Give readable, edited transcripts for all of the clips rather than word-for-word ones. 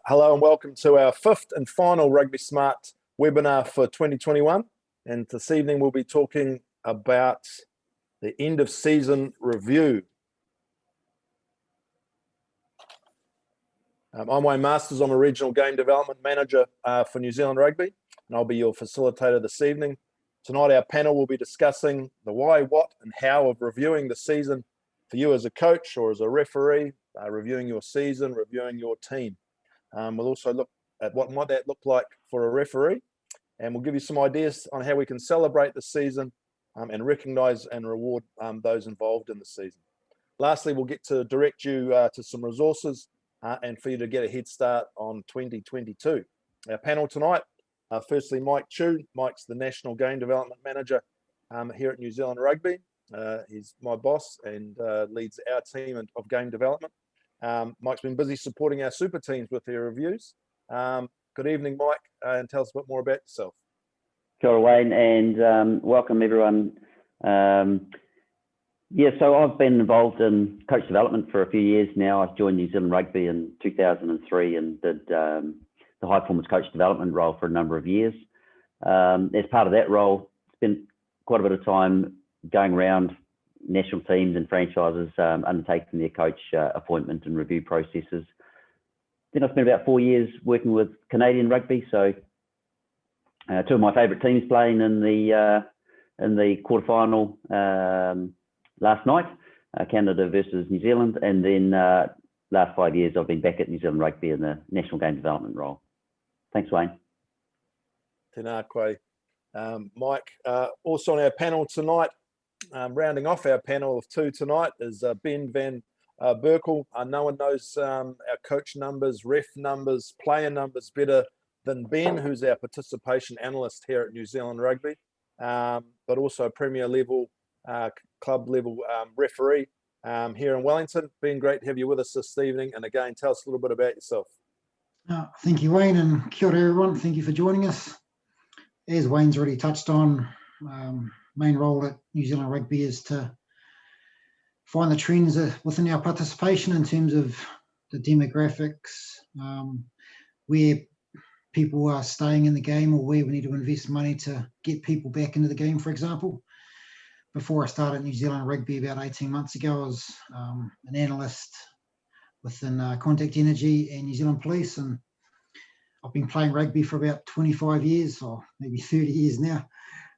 Hello and welcome to our fifth and final Rugby Smart webinar for 2021. And this evening we'll be talking about the end of season review. I'm Wayne Masters. I'm a Regional Game Development Manager for New Zealand Rugby, and I'll be your facilitator this evening. Tonight our panel will be discussing the why, what and how of reviewing the season for you as a coach or as a referee, reviewing your season, reviewing your team. We'll also look at what might that look like for a referee, and we'll give you some ideas on how we can celebrate the season and recognise and reward those involved in the season. Lastly, we'll get to direct you to some resources and for you to get a head start on 2022. Our panel tonight, firstly, Mike Chu. Mike's the National Game Development Manager here at New Zealand Rugby. He's my boss and leads our team of game development. Mike's been busy supporting our super teams with their reviews. Good evening, Mike, and tell us a bit more about yourself. Kia ora, Wayne, and welcome everyone. So I've been involved in coach development for a few years now. I joined New Zealand Rugby in 2003 and did the high performance coach development role for a number of years. As part of that role, spent quite a bit of time going around national teams and franchises, undertaking their coach appointment and review processes. Then I spent about 4 years working with Canadian rugby. So two of my favourite teams playing in the quarterfinal last night, Canada versus New Zealand, and then last 5 years I've been back at New Zealand Rugby in the national game development role. Thanks, Wayne. Tēnā koe. Mike, also on our panel tonight, rounding off our panel of two tonight is Ben van Berkel. No one knows our coach numbers, ref numbers, player numbers better than Ben, who's our participation analyst here at New Zealand Rugby, but also Premier level, club level referee here in Wellington. Ben, great to have you with us this evening. And again, tell us a little bit about yourself. Thank you, Wayne, and kia ora everyone. Thank you for joining us. As Wayne's already touched on, main role at New Zealand Rugby is to find the trends within our participation in terms of the demographics, where people are staying in the game or where we need to invest money to get people back into the game, for example. Before I started New Zealand Rugby about 18 months ago, I was an analyst within Contact Energy and New Zealand Police, and I've been playing rugby for about 25 years or maybe 30 years now.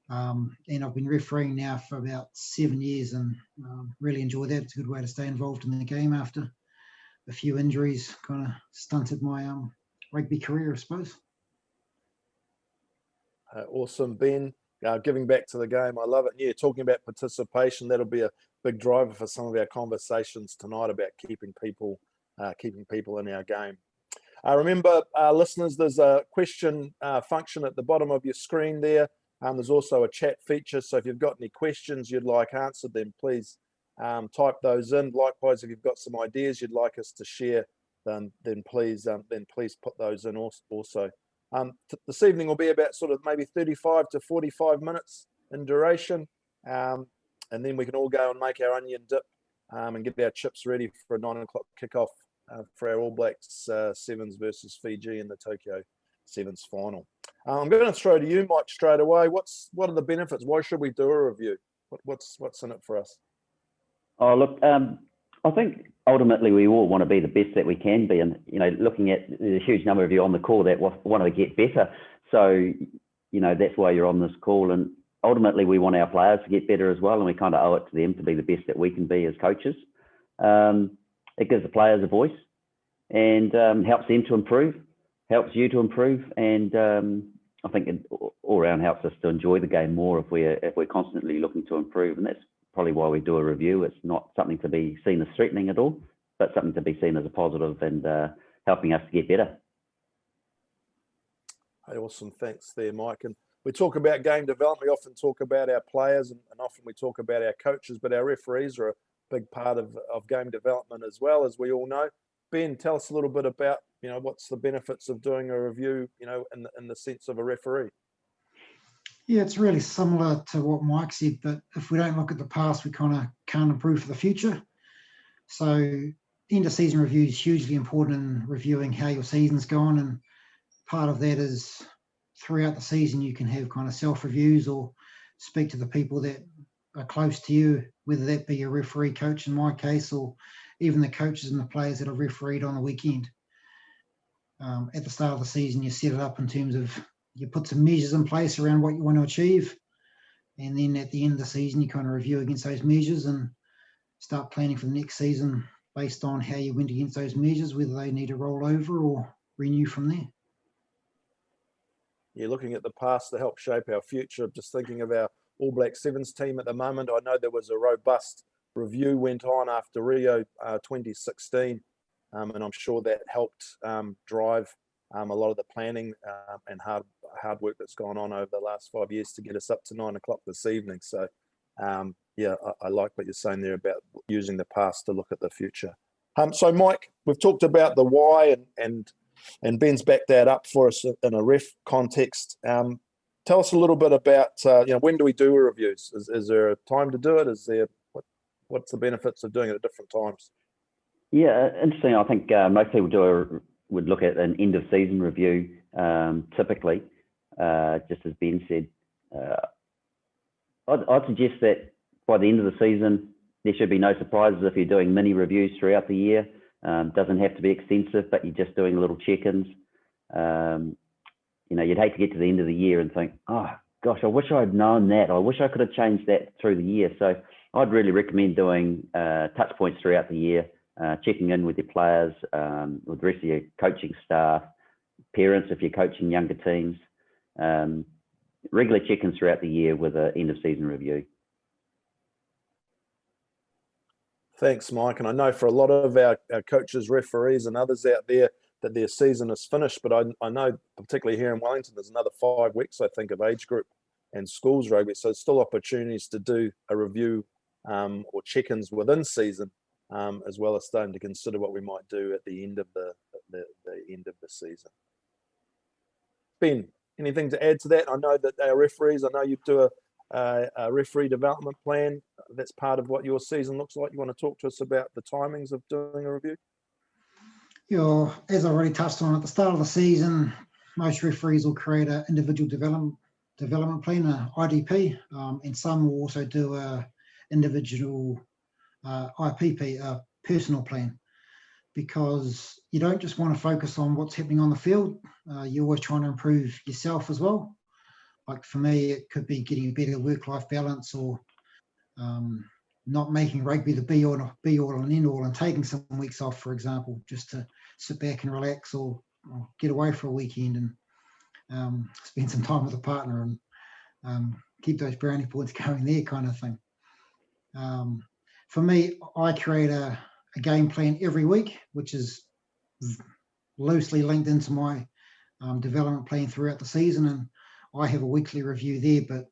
And I've been refereeing now for about 7 years and really enjoy that. It's a good way to stay involved in the game after a few injuries kind of stunted my rugby career, I suppose. Awesome, Ben. Giving back to the game, I love it. Yeah, talking about participation, that'll be a big driver for some of our conversations tonight about keeping people in our game. Remember, listeners, there's a question function at the bottom of your screen there. There's also a chat feature, so if you've got any questions you'd like answered, then please type those in. Likewise, if you've got some ideas you'd like us to share, then please put those in also. This evening will be about sort of maybe 35 to 45 minutes in duration, and then we can all go and make our onion dip and get our chips ready for a 9 o'clock kickoff for our All Blacks Sevens versus Fiji in the Tokyo Sevens final. I'm going to throw to you, Mike, straight away. What are the benefits? Why should we do a review? What's in it for us? Oh, look, I think ultimately we all want to be the best that we can be, and looking at the huge number of you on the call that want to get better. So that's why you're on this call, and ultimately we want our players to get better as well, and we kind of owe it to them to be the best that we can be as coaches. It gives the players a voice and helps them to improve, helps you to improve, and I think it all around helps us to enjoy the game more if we're constantly looking to improve, and that's probably why we do a review. It's not something to be seen as threatening at all, but something to be seen as a positive and helping us to get better. Hey, awesome. Thanks there, Mike. And we talk about game development. We often talk about our players and often we talk about our coaches, but our referees are a big part of game development as well, as we all know. Ben, tell us a little bit about, what's the benefits of doing a review, in the sense of a referee. Yeah, it's really similar to what Mike said, but if we don't look at the past, we kind of can't improve for the future. So end of season review is hugely important in reviewing how your season's gone, and part of that is throughout the season you can have kind of self-reviews or speak to the people that are close to you, whether that be a referee, coach in my case, or even the coaches and the players that have refereed on the weekend. At the start of the season, you set it up in terms of you put some measures in place around what you want to achieve, and then at the end of the season you kind of review against those measures and start planning for the next season based on how you went against those measures, whether they need to roll over or renew from there. Yeah, looking at the past to help shape our future. Just thinking of our All Black Sevens team at the moment. I know there was a robust review went on after Rio 2016, and I'm sure that helped drive a lot of the planning and hard work that's gone on over the last 5 years to get us up to 9 o'clock this evening. So yeah, I like what you're saying there about using the past to look at the future. So Mike, we've talked about the why and Ben's backed that up for us in a ref context. Tell us a little bit about, when do we do reviews? Is there a time to do it? Is there, what's the benefits of doing it at different times? Yeah, interesting. I think most people would look at an end of season review typically, just as Ben said. I'd suggest that by the end of the season, there should be no surprises if you're doing mini reviews throughout the year. Doesn't have to be extensive, but you're just doing little check-ins. You'd hate to get to the end of the year and think, oh gosh, I wish I'd known that. I wish I could have changed that through the year. So I'd really recommend doing touch points throughout the year, checking in with your players, with the rest of your coaching staff, parents if you're coaching younger teams, regular check-ins throughout the year with an end of season review. Thanks, Mike. And I know for a lot of our coaches, referees and others out there that their season is finished, but I know particularly here in Wellington, there's another 5 weeks, I think, of age group and schools rugby. So there's still opportunities to do a review or check-ins within season, as well as starting to consider what we might do at the end of the end of the season. Ben, anything to add to that? I know that our referees, I know you do a referee development plan. That's part of what your season looks like. You want to talk to us about the timings of doing a review? Yeah, as I already touched on at the start of the season, most referees will create an individual development plan, an IDP, and some will also do a individual IPP, a personal plan, because you don't just want to focus on what's happening on the field. You're always trying to improve yourself as well. Like for me, it could be getting a better work-life balance, or not making rugby the be-all and end-all, and taking some weeks off, for example, just to sit back and relax, or get away for a weekend and spend some time with a partner and keep those brownie points going there, kind of thing. For me, I create a game plan every week, which is loosely linked into my development plan throughout the season, and I have a weekly review there. But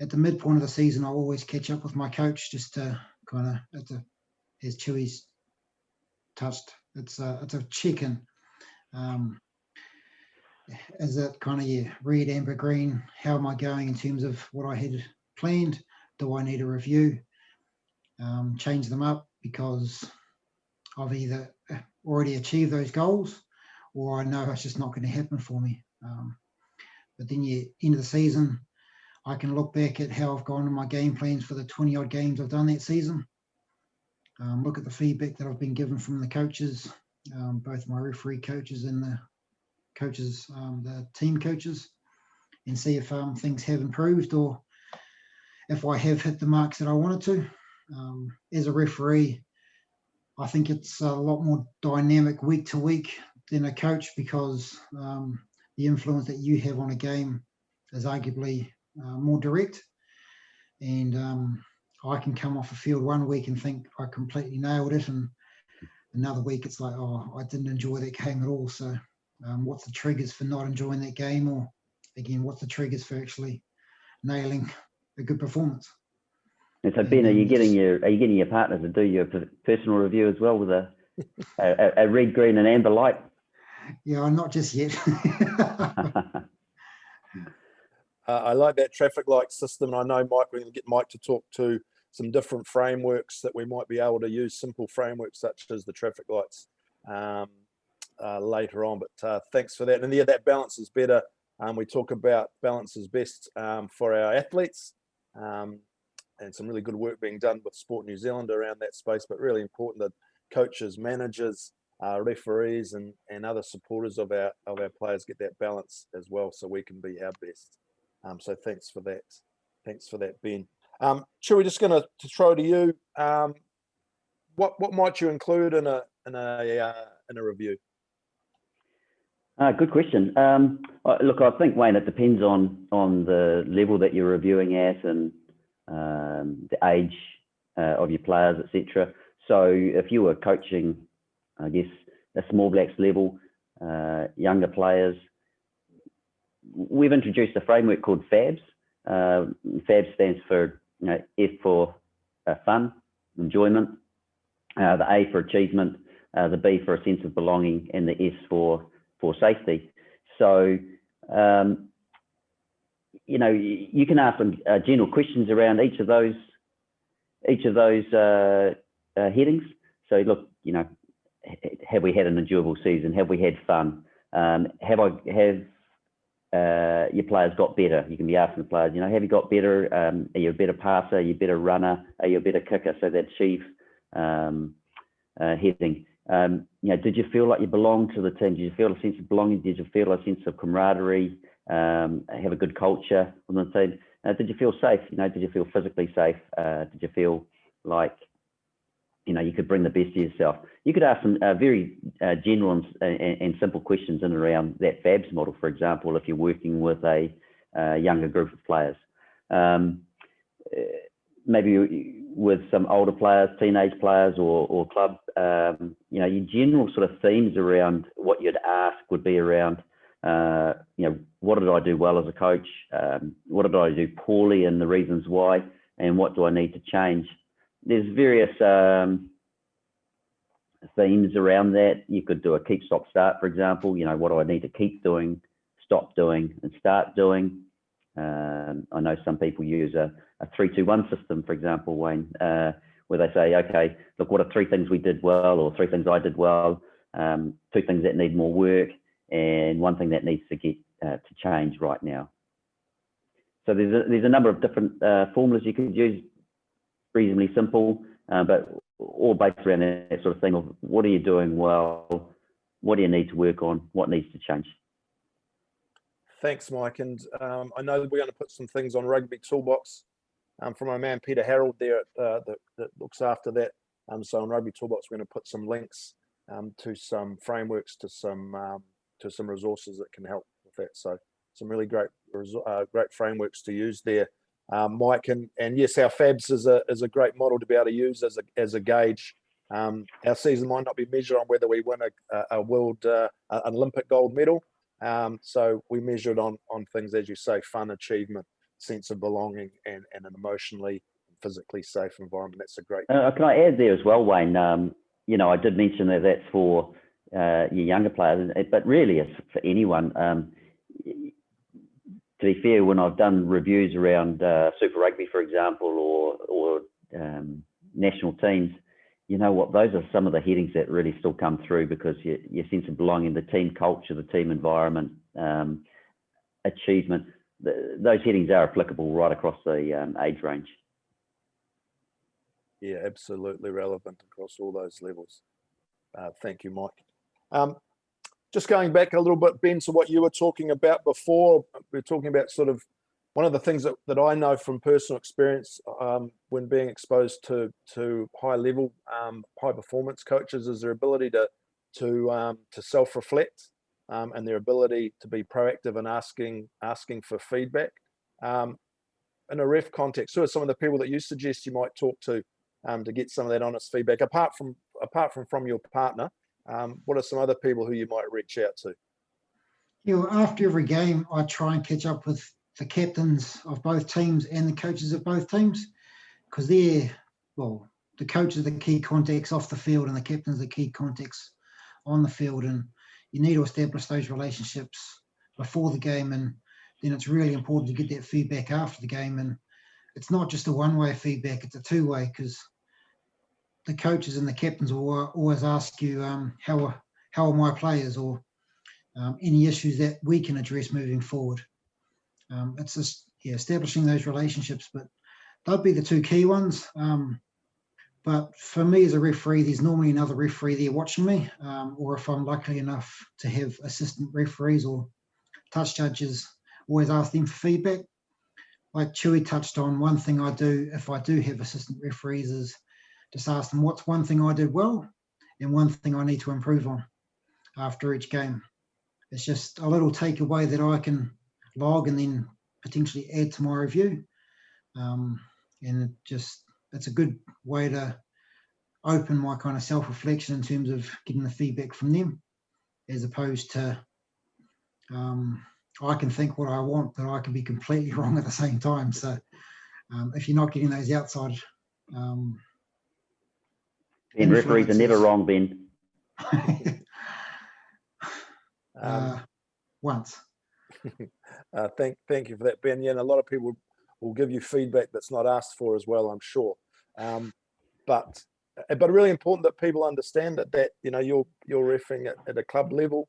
at the midpoint of the season, I always catch up with my coach just to kind of, as Chewy's touched, it's a check-in. Is it kind of, red, amber, green? How am I going in terms of what I had planned? Do I need a review? Change them up because I've either already achieved those goals, or I know it's just not going to happen for me. But then, end of the season, I can look back at how I've gone in my game plans for the 20-odd games I've done that season. Look at the feedback that I've been given from the coaches, both my referee coaches and the coaches, the team coaches, and see if things have improved or if I have hit the marks that I wanted to. As a referee, I think it's a lot more dynamic week to week than a coach, because the influence that you have on a game is arguably more direct. And I can come off the field one week and think I completely nailed it, and another week it's like, oh, I didn't enjoy that game at all. So what's the triggers for not enjoying that game? Or again, what's the triggers for actually nailing a good performance? And so Ben, are you getting your partner to do your personal review as well with a red, green and amber light? Yeah, not just yet. I like that traffic light system, and I know Mike, we're going to get Mike to talk to some different frameworks that we might be able to use, simple frameworks such as the traffic lights later on. But thanks for that. And yeah, that balance is better. We talk about balance is best for our athletes, and some really good work being done with Sport New Zealand around that space, but really important that coaches, managers, referees and other supporters of our players get that balance as well, so we can be our best. So thanks for that, Ben. Chewy, just going to throw to you. What might you include in a review? Good question. Look, I think, Wayne, it depends on the level that you're reviewing at and the age of your players, etc. So if you were coaching, I guess, a small blacks level, younger players, we've introduced a framework called FABS. FABS stands for, F for fun, enjoyment, the A for achievement, the B for a sense of belonging, and the S for safety. So, you can ask them general questions around each of those headings. So look, have we had an enjoyable season? Have we had fun? Have your players got better? You can be asking the players, have you got better? Are you a better passer? Are you a better runner? Are you a better kicker? So that achieve heading. Did you feel like you belonged to the team? Did you feel a sense of belonging? Did you feel a sense of camaraderie? Have a good culture on the team? Did you feel safe? Did you feel physically safe? Did you feel like you could bring the best of yourself? You could ask some very general and simple questions in and around that FABS model, for example, if you're working with a younger group of players. Maybe with some older players, teenage players or club, your general sort of themes around what you'd ask would be around, what did I do well as a coach? What did I do poorly and the reasons why? And what do I need to change? There's various themes around that. You could do a keep, stop, start, for example. What do I need to keep doing, stop doing, and start doing? I know some people use a 3-2-1 system, for example, Wayne, where they say, okay, look, what are 3 things we did well, or 3 things I did well, 2 things that need more work, and 1 thing that needs to get to change right now. So there's a number of different formulas you could use, reasonably simple, but all based around that sort of thing of what are you doing well, what do you need to work on, what needs to change. Thanks, Mike. And I know we're going to put some things on Rugby Toolbox from our man Peter Harold there that looks after that. So on Rugby Toolbox, we're going to put some links to some frameworks, to some resources that can help with that. So some really great frameworks to use there, Mike. And yes, our FABS is a great model to be able to use as a gauge. Our season might not be measured on whether we win a world an Olympic gold medal. So we measured on things, as you say, fun, achievement, sense of belonging, and an emotionally, physically safe environment. That's a great. Can I add there as well, Wayne? I did mention that that's for your younger players, but really it's for anyone. To be fair, when I've done reviews around Super Rugby, for example, or national teams, those are some of the headings that really still come through, because your sense of belonging, the team culture, the team environment, achievement, those headings are applicable right across the age range. Yeah, absolutely relevant across all those levels. Thank you, Mike. Just going back a little bit, Ben, to what you were talking about before, we were talking about sort of one of the things that I know from personal experience when being exposed to high-level, high-performance coaches is their ability to self-reflect and their ability to be proactive and asking for feedback. In a ref context, who are some of the people that you suggest you might talk to get some of that honest feedback, apart from your partner? What are some other people who you might reach out to? After every game, I try and catch up with the captains of both teams and the coaches of both teams, because the coaches are the key contacts off the field and the captains are the key contacts on the field, and you need to establish those relationships before the game, and then it's really important to get that feedback after the game. And it's not just a one-way feedback, it's a two-way, because the coaches and the captains will always ask you, how are my players, or any issues that we can address moving forward. It's just establishing those relationships, but they'll be the two key ones. But for me as a referee, there's normally another referee there watching me, or if I'm lucky enough to have assistant referees or touch judges, always ask them for feedback. Like Chewy touched on, one thing I do if I do have assistant referees is just ask them what's one thing I did well and one thing I need to improve on after each game. It's just a little takeaway that I can log and then potentially add to my review. And it's a good way to open my kind of self-reflection in terms of getting the feedback from them, as opposed to I can think what I want, but I can be completely wrong at the same time. So if you're not getting those outside Ben, referees are never wrong, Ben. Once. Thank you for that, Ben. Yeah, and a lot of people will give you feedback that's not asked for as well, I'm sure. But really important that people understand that you're refereeing at a club level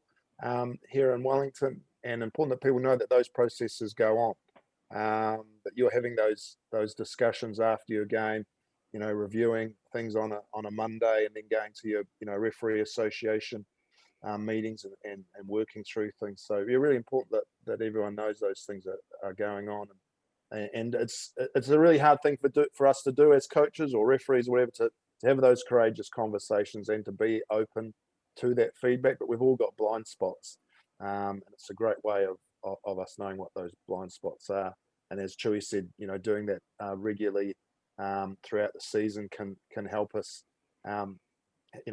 here in Wellington, and important that people know that those processes go on. That you're having those discussions after your game, reviewing things on a Monday, and then going to your referee association meetings and working through things. So it's really important that everyone knows those things that are going on, and it's a really hard thing for us to do as coaches or referees or whatever, to have those courageous conversations and to be open to that feedback. But we've all got blind spots, and it's a great way of us knowing what those blind spots are. And as Chewy said, doing that regularly throughout the season can help us.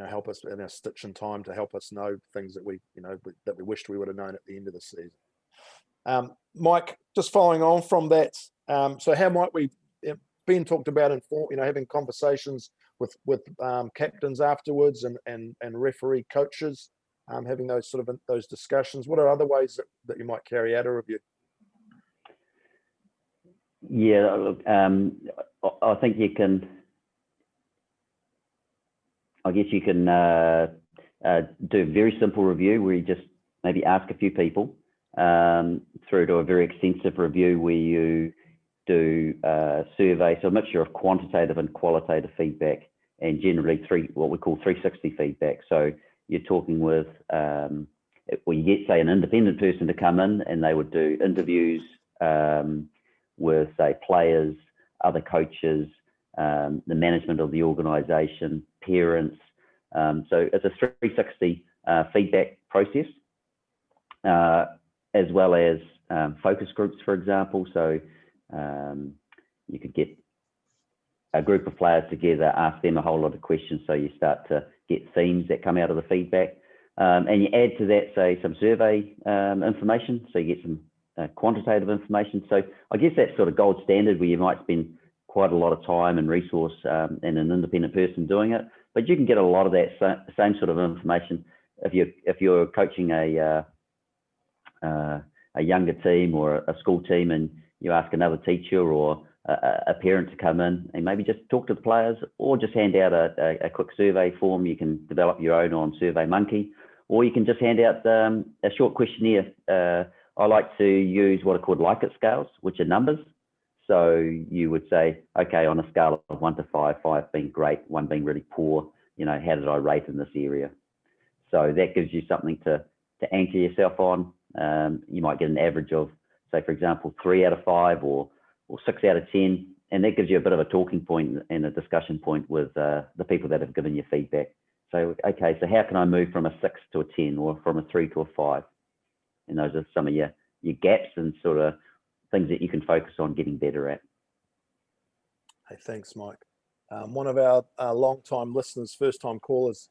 Help us in our stitch in time to help us know things that we wished we would have known at the end of the season. Mike, just following on from that, so how might we? Ben talked about having conversations with captains afterwards and referee coaches, having those discussions. What are other ways that you might carry out a review? Yeah, look, I think you can. I guess you can do a very simple review where you just maybe ask a few people, through to a very extensive review where you do a survey, so a mixture of quantitative and qualitative feedback, and generally what we call 360 feedback. So you're talking with, you get, say, an independent person to come in, and they would do interviews with, say, players, other coaches, the management of the organisation, parents. So it's a 360 feedback process, as well as focus groups, for example. So you could get a group of players together, ask them a whole lot of questions, so you start to get themes that come out of the feedback. And you add to that, say, some survey information, so you get some quantitative information. So I guess that's sort of gold standard, where you might spend quite a lot of time and resource and an independent person doing it, but you can get a lot of that same sort of information if you're coaching a younger team or a school team, and you ask another teacher or a parent to come in and maybe just talk to the players, or just hand out a quick survey form. You can develop your own on SurveyMonkey, or you can just hand out a short questionnaire. I like to use what are called Likert scales, which are numbers. So you would say, okay, on a scale of 1 to 5, 5 being great, 1 being really poor, how did I rate in this area? So that gives you something to anchor yourself on. You might get an average of, say, for example, 3 out of 5 or 6 out of 10. And that gives you a bit of a talking point and a discussion point with the people that have given you feedback. So, okay, so how can I move from a 6 to a 10, or from a 3 to a 5? And those are some of your gaps and sort of things that you can focus on getting better at. Hey, thanks, Mike. One of our long-time listeners, first-time callers,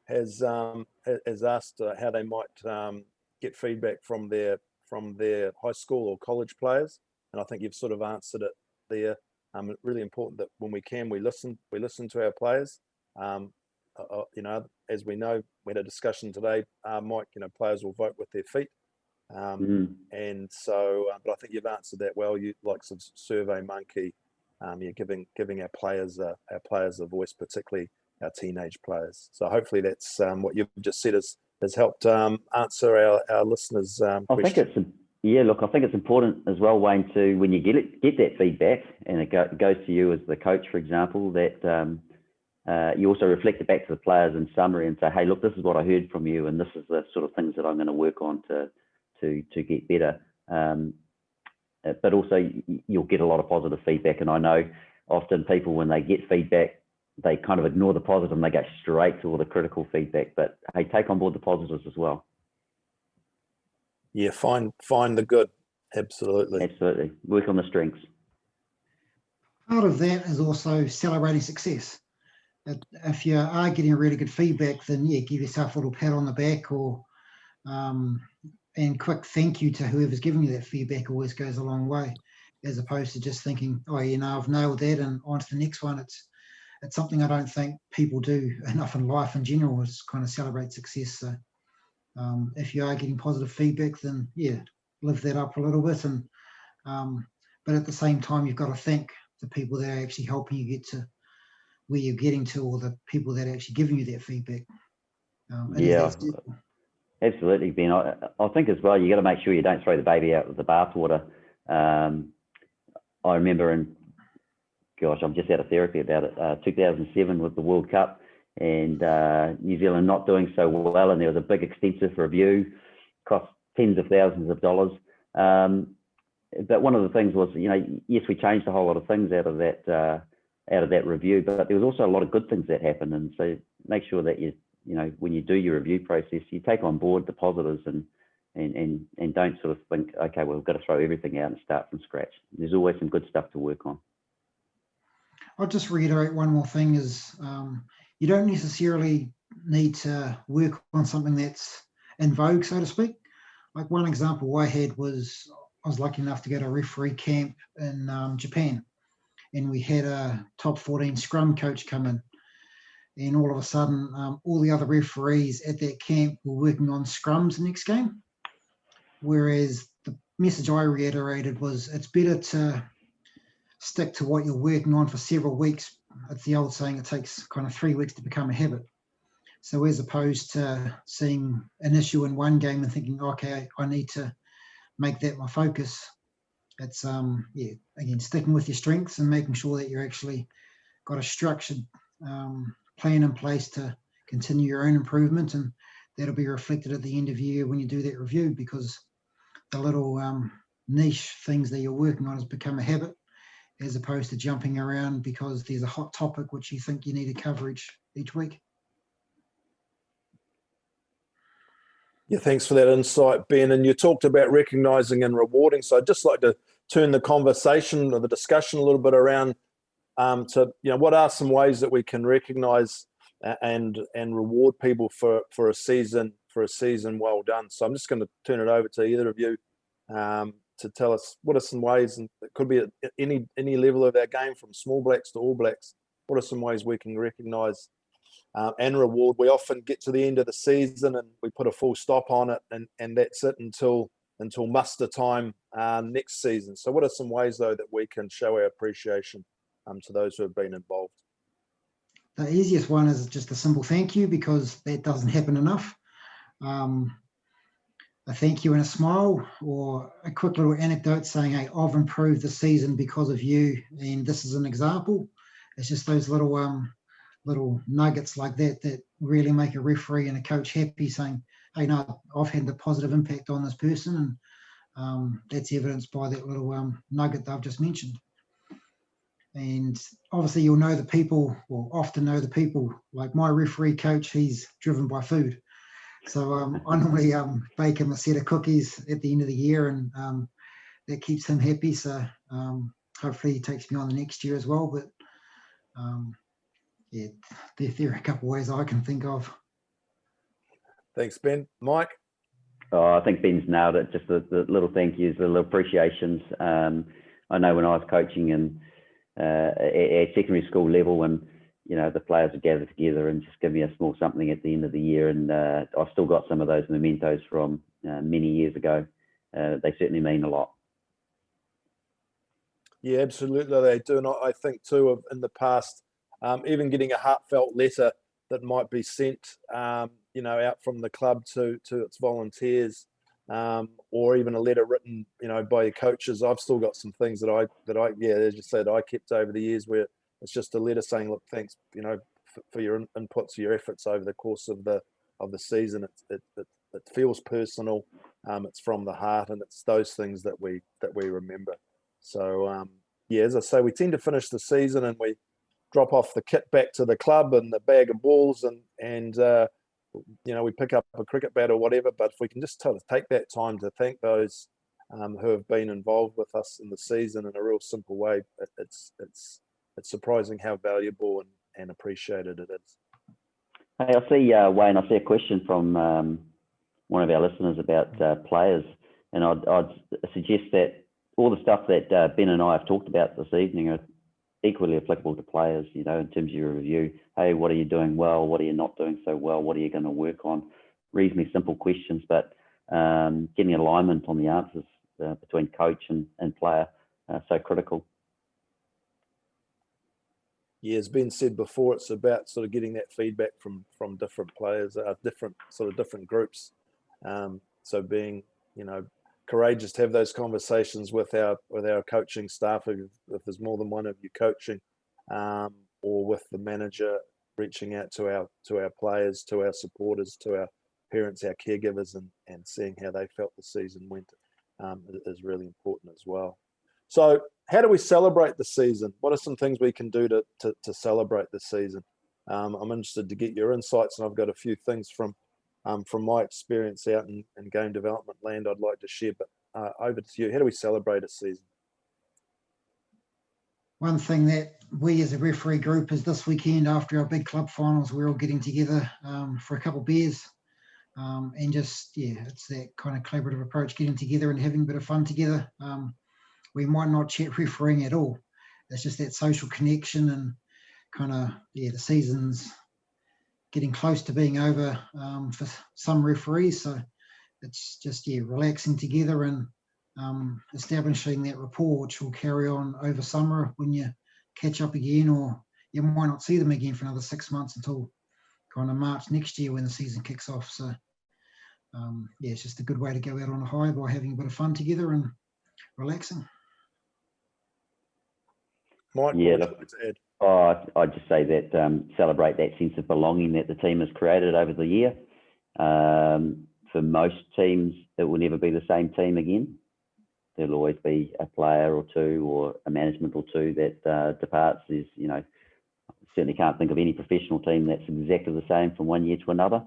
has asked how they might get feedback from their high school or college players, and I think you've sort of answered it there. Really important that when we listen to our players. As we know, we had a discussion today, Mike. Players will vote with their feet. And so, but I think you've answered that well. You like some SurveyMonkey, giving our players a voice, particularly our teenage players. So hopefully that's what you've just said has helped answer our listeners' question. I think it's important as well, Wayne, to when you get that feedback and it goes to you as the coach, for example, that you also reflect it back to the players in summary and say, hey, look, this is what I heard from you, and this is the sort of things that I'm going to work on to get better. But also you'll get a lot of positive feedback, and I know often people, when they get feedback, they kind of ignore the positive and they go straight to all the critical feedback. But hey, take on board the positives as well. Yeah, find the good. Absolutely. Work on the strengths. Part of that is also celebrating success. If you are getting really good feedback, then yeah, give yourself a little pat on the back, or and quick thank you to whoever's giving you that feedback always goes a long way, as opposed to just thinking, oh, I've nailed that and on to the next one. It's something I don't think people do enough in life in general, is kind of celebrate success. So if you are getting positive feedback, then yeah, live that up a little bit. And but at the same time, you've got to thank the people that are actually helping you get to where you're getting to, or the people that are actually giving you that feedback. Absolutely, Ben. I think as well, you got to make sure you don't throw the baby out with the bathwater. I remember I'm just out of therapy about it, 2007 with the World Cup, and New Zealand not doing so well, and there was a big extensive review, cost tens of thousands of dollars. But one of the things was, yes, we changed a whole lot of things out of that review, but there was also a lot of good things that happened. And so make sure that when you do your review process, you take on board the positives and don't sort of think, okay, well, we've got to throw everything out and start from scratch. There's always some good stuff to work on. I'll just reiterate one more thing is you don't necessarily need to work on something that's in vogue, so to speak. Like one example I had was I was lucky enough to go to a referee camp in Japan, and we had a top 14 scrum coach come in. And all of a sudden, all the other referees at that camp were working on scrums the next game. Whereas the message I reiterated was it's better to stick to what you're working on for several weeks. It's the old saying, it takes kind of 3 weeks to become a habit. So as opposed to seeing an issue in one game and thinking, okay, I need to make that my focus. It's, again, sticking with your strengths and making sure that you're actually got a structured plan in place to continue your own improvement, and that'll be reflected at the end of the year when you do that review, because the little niche things that you're working on has become a habit, as opposed to jumping around because there's a hot topic which you think you need a coverage each week. Yeah, thanks for that insight, Ben. And you talked about recognising and rewarding. So I'd just like to turn the conversation or the discussion a little bit around to, what are some ways that we can recognise and reward people for a season well done. So I'm just going to turn it over to either of you to tell us what are some ways, and it could be at any level of our game, from Small Blacks to All Blacks. What are some ways we can recognise and reward? We often get to the end of the season and we put a full stop on it, and that's it until muster time next season. So what are some ways, though, that we can show our appreciation to those who have been involved? The easiest one is just a simple thank you, because that doesn't happen enough. A thank you and a smile, or a quick little anecdote saying, hey, I've improved the season because of you, and this is an example. It's just those little nuggets like that really make a referee and a coach happy, saying, hey, no, I've had the positive impact on this person, and that's evidenced by that little nugget that I've just mentioned. And obviously you'll know the people, or often know the people, like my referee coach, he's driven by food. So I normally bake him a set of cookies at the end of the year, and that keeps him happy. So hopefully he takes me on the next year as well. But yeah, there are a couple of ways I can think of. Thanks, Ben. Mike? Oh, I think Ben's nailed it. Just the little thank yous, the little appreciations. I know when I was coaching at secondary school level, when the players would gather together and just give me a small something at the end of the year, and I've still got some of those mementos from many years ago. They certainly mean a lot. Yeah, absolutely, they do. And I think too, in the past, even getting a heartfelt letter that might be sent, you know, out from the club to its volunteers, or even a letter written, you know, by your coaches. I've still got some things that I yeah, as you said, I kept over the years, where it's just a letter saying, look, thanks, you know, for your inputs, your efforts over the course of the season. It feels personal. It's from the heart, and it's those things that we remember. So yeah, as I say, we tend to finish the season and we drop off the kit back to the club and the bag of balls, and you know, we pick up a cricket bat or whatever. But if we can just take that time to thank those who have been involved with us in the season in a real simple way, it's surprising how valuable and appreciated it is. Hey, I see, Wayne, I see a question from one of our listeners about players, and I'd suggest that all the stuff that Ben and I have talked about this evening are equally applicable to players, you know, in terms of your review. Hey, what are you doing well? What are you not doing so well? What are you going to work on? Reasonably simple questions, but getting alignment on the answers between coach and player, so critical. Yeah, as Ben said before, it's about sort of getting that feedback from different players, different groups. So being, you know, courageous to have those conversations with our coaching staff, if there's more than one of you coaching, or with the manager, reaching out to our players, to our supporters, to our parents, our caregivers, and seeing how they felt the season went, is really important as well. So how do we celebrate the season? What are some things we can do to celebrate the season? I'm interested to get your insights, and I've got a few things from my experience out in game development land I'd like to share, but over to you. How do we celebrate a season? One thing that we as a referee group is this weekend after our big club finals, we're all getting together for a couple of beers, and just, yeah, it's that kind of collaborative approach, getting together and having a bit of fun together. We might not chat refereeing at all. It's just that social connection, and kind of, yeah, the season's getting close to being over for some referees. So it's just, yeah, relaxing together and establishing that rapport, which will carry on over summer when you catch up again, or you might not see them again for another 6 months until kind of March next year when the season kicks off. So yeah, it's just a good way to go out on a high by having a bit of fun together and relaxing. Mike, yeah, what would you like to add? I'd just say that celebrate that sense of belonging that the team has created over the year. For most teams, it will never be the same team again. There'll always be a player or two, or a management or two that departs. Is, you know, certainly can't think of any professional team that's exactly the same from one year to another.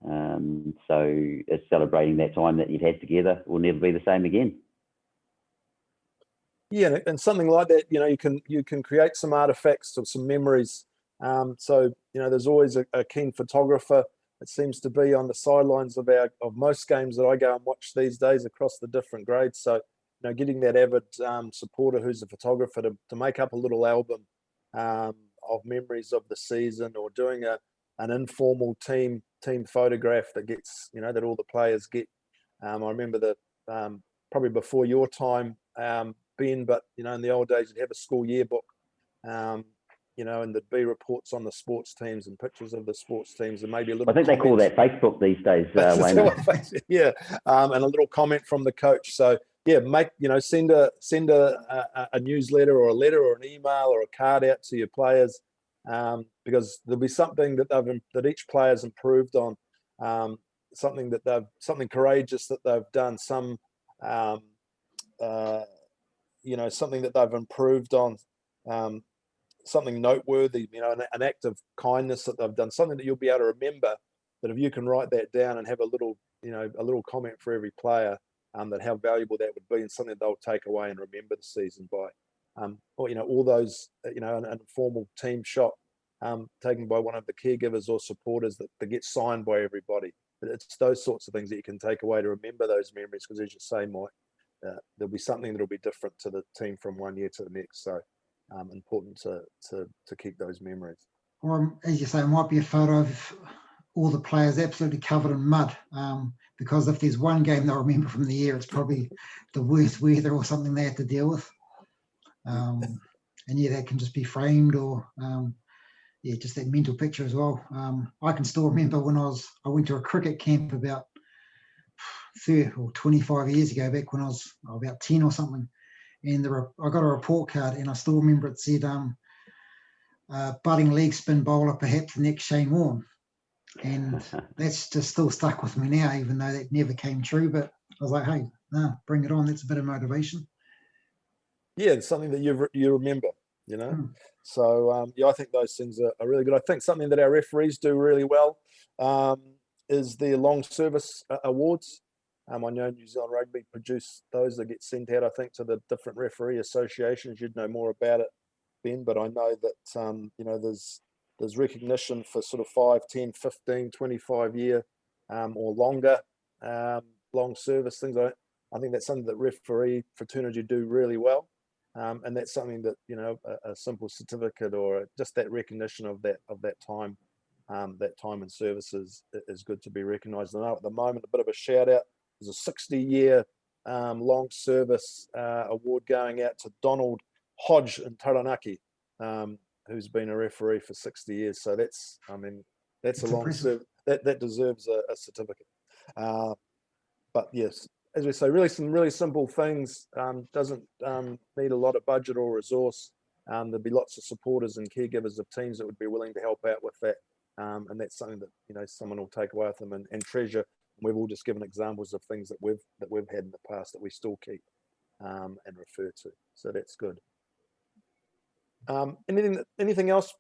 So it's celebrating that time that you've had together. It will never be the same again. Yeah, and something like that, you know, you can create some artifacts or some memories. So, you know, there's always a keen photographer. It seems to be on the sidelines of most games that I go and watch these days across the different grades. So, you know, getting that avid supporter who's a photographer to make up a little album of memories of the season, or doing an informal team photograph that gets, you know, that all the players get. I remember that probably before your time, Ben, but, you know, in the old days, you'd have a school yearbook, you know, and there'd be reports on the sports teams and pictures of the sports teams, and maybe a little. I think they call that Facebook these days, Wayne. Yeah, and a little comment from the coach. So yeah, send a newsletter or a letter or an email or a card out to your players, because there'll be something that each player's improved on, something courageous that they've done, some something that they've improved on, something noteworthy, you know, an act of kindness that they've done, something that you'll be able to remember. That if you can write that down and have a little comment for every player, that how valuable that would be, and something they'll take away and remember the season by. Or, you know, all those, you know, an informal team shot taken by one of the caregivers or supporters that gets signed by everybody. It's those sorts of things that you can take away to remember those memories, because as you say, Mike, there'll be something that'll be different to the team from one year to the next. So important to keep those memories. Or, as you say, it might be a photo of all the players absolutely covered in mud, because if there's one game they'll remember from the year, it's probably the worst weather or something they had to deal with. And yeah, that can just be framed, or yeah, just that mental picture as well. I can still remember when I went to a cricket camp about 30 or 25 years ago, back when I was about 10 or something, and I got a report card, and I still remember it said budding leg spin bowler, perhaps the next Shane Warne. And that's just still stuck with me now, even though that never came true. But I was like, hey, no, bring it on. That's a bit of motivation. Yeah, it's something that you remember, you know. So yeah, I think those things are really good. I think something that our referees do really well is the long service awards. I know New Zealand Rugby produce those that get sent out, I think, to the different referee associations. You'd know more about it, Ben, but I know that you know, there's recognition for sort of 5, 10, 15, 25 year or longer long service things. I think that's something that referee fraternity do really well. And that's something that, you know, a simple certificate or just that recognition of that time and services is good to be recognised. I know at the moment, a bit of a shout out, there's a 60-year long service award going out to Donald Hodge in Taranaki, who's been a referee for 60 years. So that's, I mean, that's a long service. That deserves a certificate. But yes, as we say, really some really simple things. Doesn't need a lot of budget or resource. There'll be lots of supporters and caregivers of teams that would be willing to help out with that. And that's something that, you know, someone will take away with them and treasure. We've all just given examples of things that we've had in the past that we still keep and refer to. So that's good. Anything else,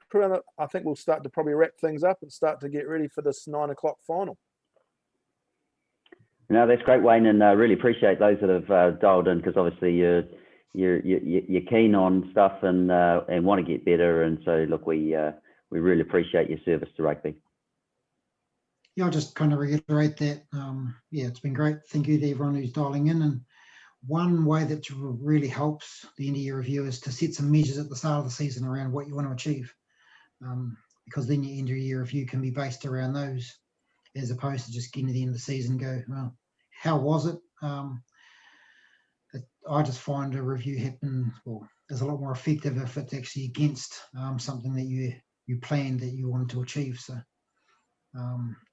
crew? I think we'll start to probably wrap things up and start to get ready for this 9 o'clock final. No, that's great, Wayne, and I really appreciate those that have dialed in, because obviously you're keen on stuff and want to get better, and so look, we really appreciate your service to rugby. Yeah, I'll just kind of reiterate that. Yeah, it's been great. Thank you to everyone who's dialing in. And one way that really helps the end of year review is to set some measures at the start of the season around what you want to achieve, because then your end of year review can be based around those, as opposed to just getting to the end of the season and go, well, how was it? I just find a review happen, well, is a lot more effective if it's actually against something that you planned that you wanted to achieve. So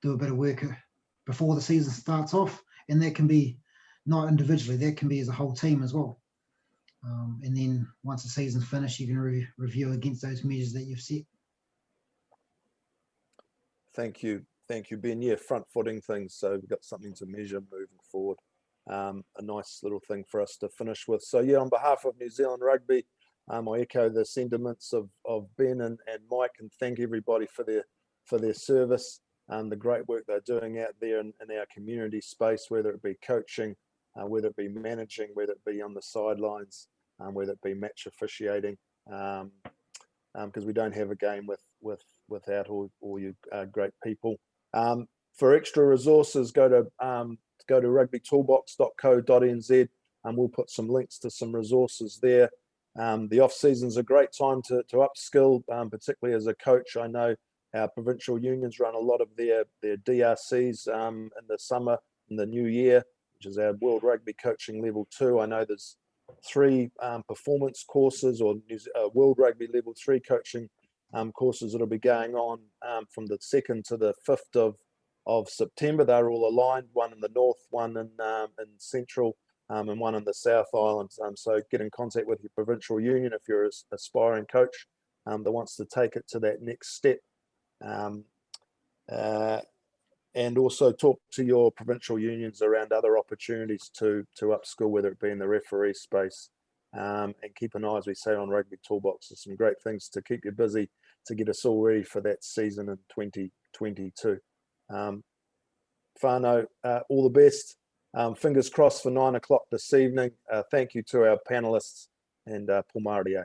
do a bit of work before the season starts off, and that can be not individually, that can be as a whole team as well. And then once the season's finished, you can review against those measures that you've set. Thank you, Ben. Yeah, front-footing things, so we've got something to measure moving forward. A nice little thing for us to finish with. So yeah, on behalf of New Zealand Rugby, I echo the sentiments of Ben and Mike, and thank everybody for their service and the great work they're doing out there in our community space, whether it be coaching, whether it be managing, whether it be on the sidelines, whether it be match officiating, because we don't have a game without all you great people. For extra resources, go to rugbytoolbox.co.nz, and we'll put some links to some resources there. The off season's a great time to upskill, particularly as a coach. I know our provincial unions run a lot of their DRCs in the summer, in the new year, which is our World Rugby Coaching Level 2. I know there's 3 performance courses or World Rugby Level 3 coaching courses that'll be going on from the 2nd to the 5th of September. They're all aligned, one in the north, one in central, and one in the South Island. So get in contact with your provincial union if you're an aspiring coach that wants to take it to that next step. And also talk to your provincial unions around other opportunities to upskill, whether it be in the referee space. And keep an eye, as we say, on Rugby Toolbox. There's some great things to keep you busy to get us all ready for that season in 2022. Whānau, all the best. Fingers crossed for 9 o'clock this evening. Thank you to our panelists, and Pō Māori.